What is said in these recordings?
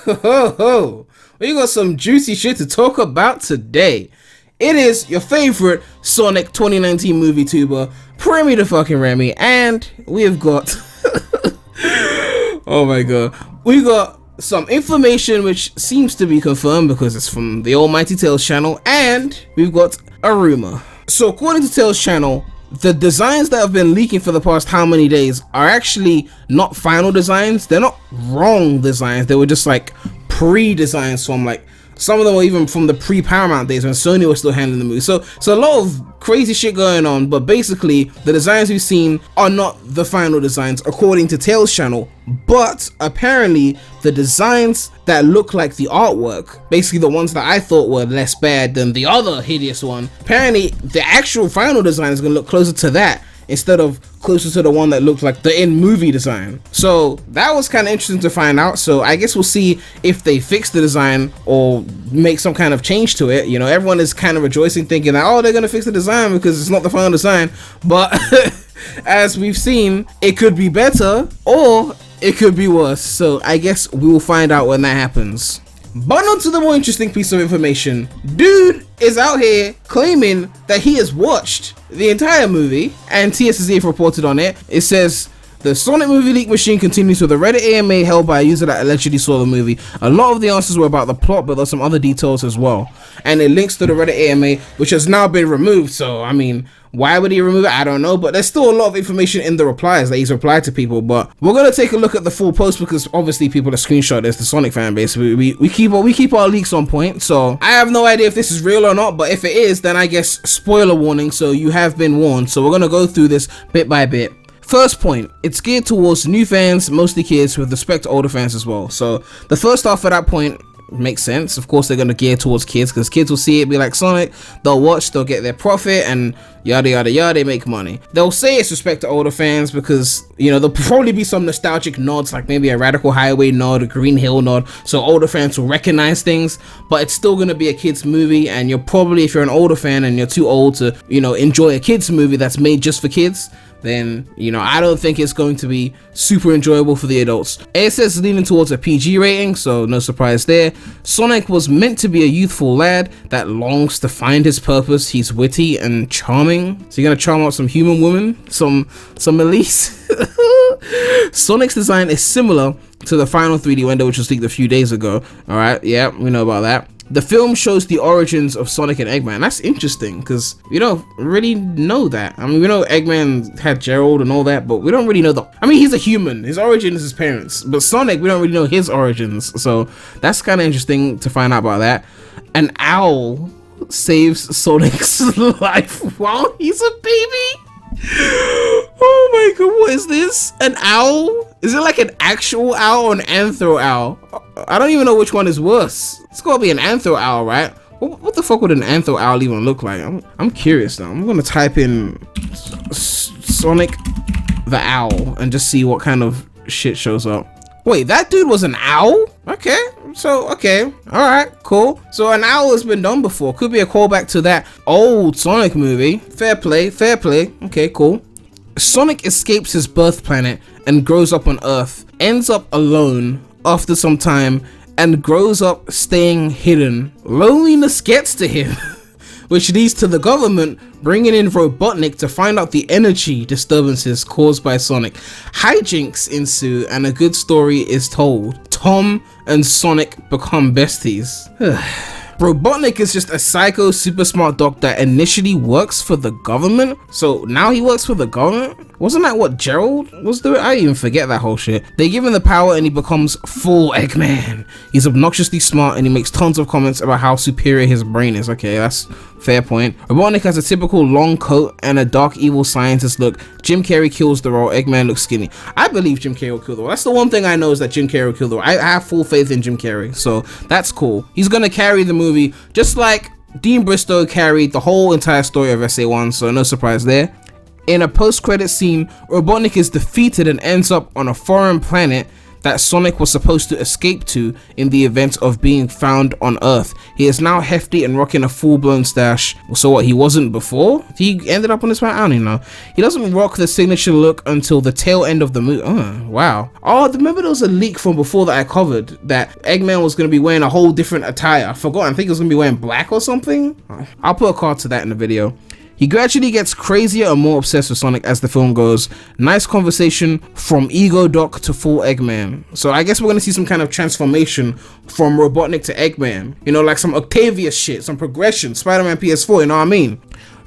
Ho ho! We got some juicy shit to talk about today. It is your favorite Sonic 2019 movie tuber, Premy the fucking Remy, and we have got oh my god, we got some information which seems to be confirmed because it's from the almighty TailsChannel, and we've got a rumor. So according to TailsChannel, the designs that have been leaking for the past how many days are actually not final designs. They're not wrong designs. They were just like pre-designs from like, some of them were even from the pre-Paramount days when Sony was still handling the movie. So a lot of crazy shit going on, but basically the designs we've seen are not the final designs according to TailsChannel. But apparently the designs that look like the artwork, basically the ones that I thought were less bad than the other hideous one, apparently the actual final design is going to look closer to that instead of closer to the one that looked like the in-movie design. So that was kind of interesting to find out. So I guess we'll see if they fix the design or make some kind of change to it. You know, everyone is kind of rejoicing, thinking that, oh, they're gonna fix the design because it's not the final design. But as we've seen, it could be better or it could be worse. So I guess we will find out when that happens. But on to the more interesting piece of information. Dude is out here claiming that he has watched the entire movie, and TSZ have reported on it. It says, the Sonic movie leak machine continues with a Reddit AMA held by a user that allegedly saw the movie. A lot of the answers were about the plot, but there's some other details as well. And it links to the Reddit AMA, which has now been removed. So, I mean, why would he remove it? I don't know, but there's still a lot of information in the replies that he's replied to people. But we're gonna take a look at the full post because obviously people are screenshot this, the Sonic fan base. We keep our leaks on point. So I have no idea if this is real or not, but if it is, then I guess spoiler warning. So you have been warned. So we're gonna go through this bit by bit. First point, it's geared towards new fans, mostly kids, with respect to older fans as well. So the first half of that point makes sense. Of course, they're going to gear towards kids because kids will see it, be like Sonic, they'll watch, they'll get their profit, and yada yada yada, they make money. They'll say it's respect to older fans because, you know, there'll probably be some nostalgic nods, like maybe a Radical Highway nod, a Green Hill nod, so older fans will recognize things, but it's still going to be a kids movie, and you're probably, if you're an older fan and you're too old to, you know, enjoy a kids movie that's made just for kids, then, you know, I don't think it's going to be super enjoyable for the adults. It says leaning towards a PG rating, so no surprise there. Sonic was meant to be a youthful lad that longs to find his purpose. He's witty and charming. So you're gonna charm out some human women, some Elise. Sonic's design is similar to the final 3D render, which was leaked a few days ago. All right, yeah, we know about that. The film shows the origins of Sonic and Eggman. That's interesting because we don't really know that. I mean, we know Eggman had Gerald and all that, but we don't really know I mean, he's a human. His origin is his parents. But Sonic, we don't really know his origins. So that's kind of interesting to find out about that. An owl saves Sonic's life while he's a baby. Oh my god, what is this? An owl? Is it like an actual owl or an anthro owl? I don't even know which one is worse. It's gotta be an anthro owl, right? What the fuck would an anthro owl even look like? I'm curious now. I'm gonna type in Sonic the Owl and just see what kind of shit shows up. Wait, that dude was an owl? Okay, alright, cool. So an owl has been done before. Could be a callback to that old Sonic movie. Fair play. Okay, cool. Sonic escapes his birth planet and grows up on Earth, ends up alone after some time, and grows up staying hidden. Loneliness gets to him, which leads to the government bringing in Robotnik to find out the energy disturbances caused by Sonic. Hijinks ensue and a good story is told. Tom and Sonic become besties. Robotnik is just a psycho super smart doc that initially works for the government, so now he works for the government? Wasn't that what Gerald was doing? I even forget that whole shit. They give him the power and he becomes full Eggman. He's obnoxiously smart and he makes tons of comments about how superior his brain is. Okay, that's fair point. Robotnik has a typical long coat and a dark evil scientist look. Jim Carrey kills the role. Eggman looks skinny. I believe Jim Carrey will kill the role. That's the one thing I know, is that Jim Carrey will kill the role. I have full faith in Jim Carrey, so that's cool. He's gonna carry the movie just like Dean Bristow carried the whole entire story of SA1, so no surprise there. In a post-credit scene, Robotnik is defeated and ends up on a foreign planet that Sonic was supposed to escape to in the event of being found on Earth. He is now hefty and rocking a full-blown stash. So what, he wasn't before? He ended up on this planet? I don't even know. He doesn't rock the signature look until the tail end of the movie. Oh, wow. Oh, remember there was a leak from before that I covered that Eggman was going to be wearing a whole different attire. I forgot. I think he was going to be wearing black or something. I'll put a card to that in the video. He gradually gets crazier and more obsessed with Sonic as the film goes. Nice conversation from ego doc to full Eggman. So I guess we're gonna see some kind of transformation from Robotnik to Eggman. You know, like some Octavius shit, some progression, Spider-Man PS4, you know what I mean?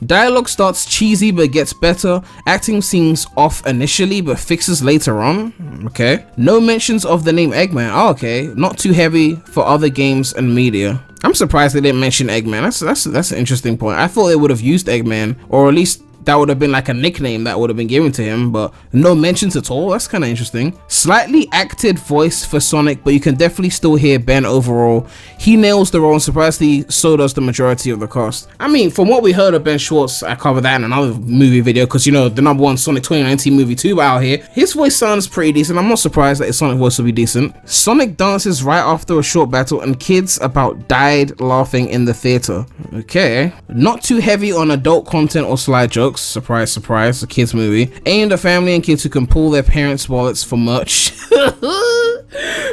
Dialogue starts cheesy but gets better. Acting seems off initially but fixes later on. Okay. No mentions of the name Eggman. Oh, okay. Not too heavy for other games and media. I'm surprised they didn't mention Eggman. That's an interesting point. I thought they would have used Eggman, or at least that would have been like a nickname that would have been given to him, but no mentions at all. That's kind of interesting. Slightly acted voice for Sonic, but you can definitely still hear Ben overall. He nails the role, and surprisingly, so does the majority of the cast. I mean, from what we heard of Ben Schwartz, I covered that in another movie video, because, you know, the #1 Sonic 2019 movie 2 out here. His voice sounds pretty decent. I'm not surprised that his Sonic voice will be decent. Sonic dances right after a short battle, and kids about died laughing in the theater. Okay. Not too heavy on adult content or slide jokes. Surprise, surprise, a kids movie aimed at family and kids who can pull their parents' wallets for merch.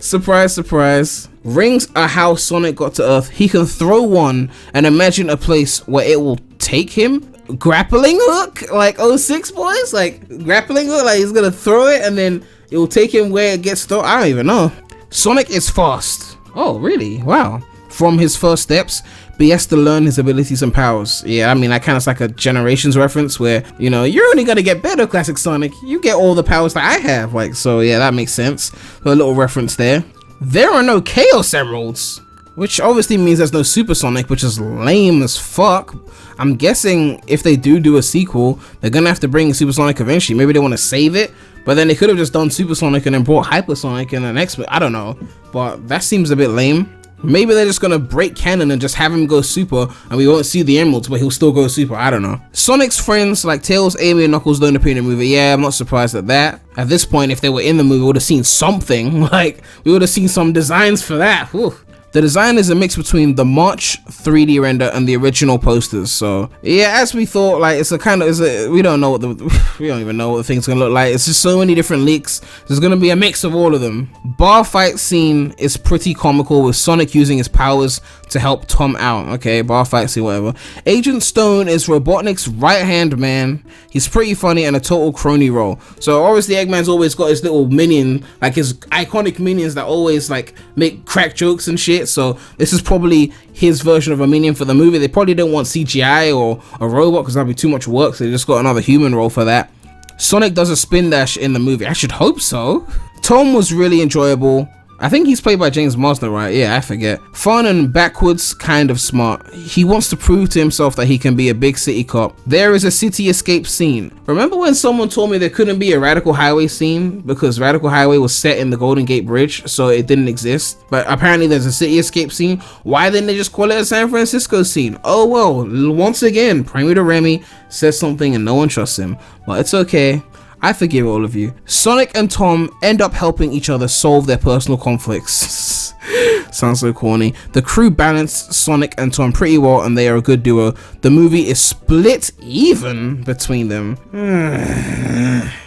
Surprise, surprise. Rings are how Sonic got to Earth. He can throw one and imagine a place where it will take him. Grappling hook, like 06 boys, like grappling hook, like he's gonna throw it and then it will take him where it gets thrown. I don't even know. Sonic is fast. Oh, really? Wow. From his first steps, but he has to learn his abilities and powers. Yeah, I mean, that kind of like a Generations reference where, you know, you're only gonna get better, classic Sonic. You get all the powers that I have. Like, so yeah, that makes sense. A little reference there. There are no Chaos Emeralds, which obviously means there's no Super Sonic, which is lame as fuck. I'm guessing if they do a sequel, they're gonna have to bring Super Sonic eventually. Maybe they want to save it, but then they could have just done Super Sonic and then brought Hyper Sonic in the next. I don't know, but that seems a bit lame. Maybe they're just gonna break canon and just have him go super and we won't see the emeralds, but he'll still go super. I don't know. Sonic's friends like Tails, Amy, and Knuckles don't appear in the movie. Yeah, I'm not surprised at that. At this point, if they were in the movie, we would have seen something. Like, we would have seen some designs for that. Whew. The design is a mix between the March 3D render and the original posters. So yeah, as we thought, like it's a kind of, we don't know what we don't even know what the thing's gonna look like. It's just so many different leaks. There's gonna be a mix of all of them. Bar fight scene is pretty comical with Sonic using his powers to help Tom out. Okay, bar fight scene, whatever. Agent Stone is Robotnik's right hand man. He's pretty funny and a total crony role. So obviously Eggman's always got his little minion, like his iconic minions that always like make crack jokes and shit. So this is probably his version of a minion for the movie. They probably don't want CGI or a robot because that'd be too much work, so they just got another human role for that. Sonic does a spin dash in the movie. I should hope so. Tom was really enjoyable. I think he's played by James Marsden, right? Yeah, I forget. Fun and backwards, kind of smart. He wants to prove to himself that he can be a big city cop. There is a city escape scene. Remember when someone told me there couldn't be a Radical Highway scene because Radical Highway was set in the Golden Gate Bridge, so it didn't exist? But apparently there's a city escape scene. Why didn't they just call it a San Francisco scene? Oh well, once again, premydaremy says something and no one trusts him. But it's okay. I forgive all of you. Sonic and Tom end up helping each other solve their personal conflicts. Sounds so corny. The crew balance Sonic and Tom pretty well and they are a good duo. The movie is split even between them.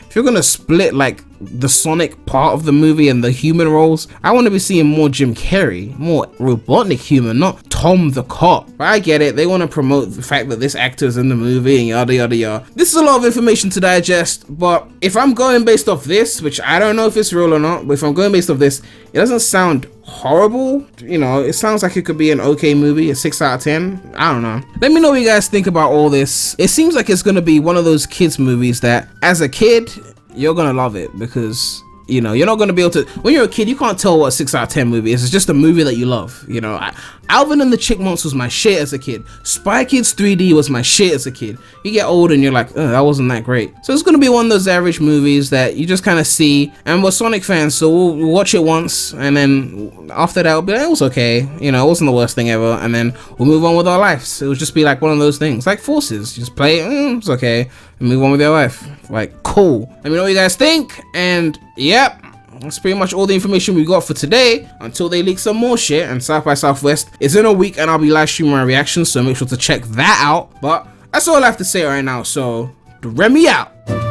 If you're gonna split like the Sonic part of the movie and the human roles, I want to be seeing more Jim Carrey, more Robotnik human, not Tom the cop. But I get it, they want to promote the fact that this actor's in the movie and yada yada yada. This is a lot of information to digest, but if I'm going based off this, which I don't know if it's real or not, but if I'm going based off this, it doesn't sound horrible. You know, it sounds like it could be an okay movie, a 6 out of 10. I don't know. Let me know what you guys think about all this. It seems like it's gonna be one of those kids movies that as a kid you're gonna love it because, you know, you're not gonna be able to, when you're a kid you can't tell what a 6 out of 10 movie is. It's just a movie that you love. You know, Alvin and the Chipmunks was my shit as a kid. Spy Kids 3D was my shit as a kid. You get old and you're like, that wasn't that great. So it's gonna be one of those average movies that you just kind of see, and we're Sonic fans, so we'll watch it once and then after that we'll be like, it was okay, you know, it wasn't the worst thing ever, and then we'll move on with our lives. It will just be like one of those things, like Forces. You just play it, it's okay, and move on with your life. Like, cool. Let me know what you guys think, and yep, that's pretty much all the information we got for today until they leak some more shit. And South by Southwest is in a week and I'll be live streaming my reactions, so make sure to check that out. But that's all I have to say right now, so Remy out.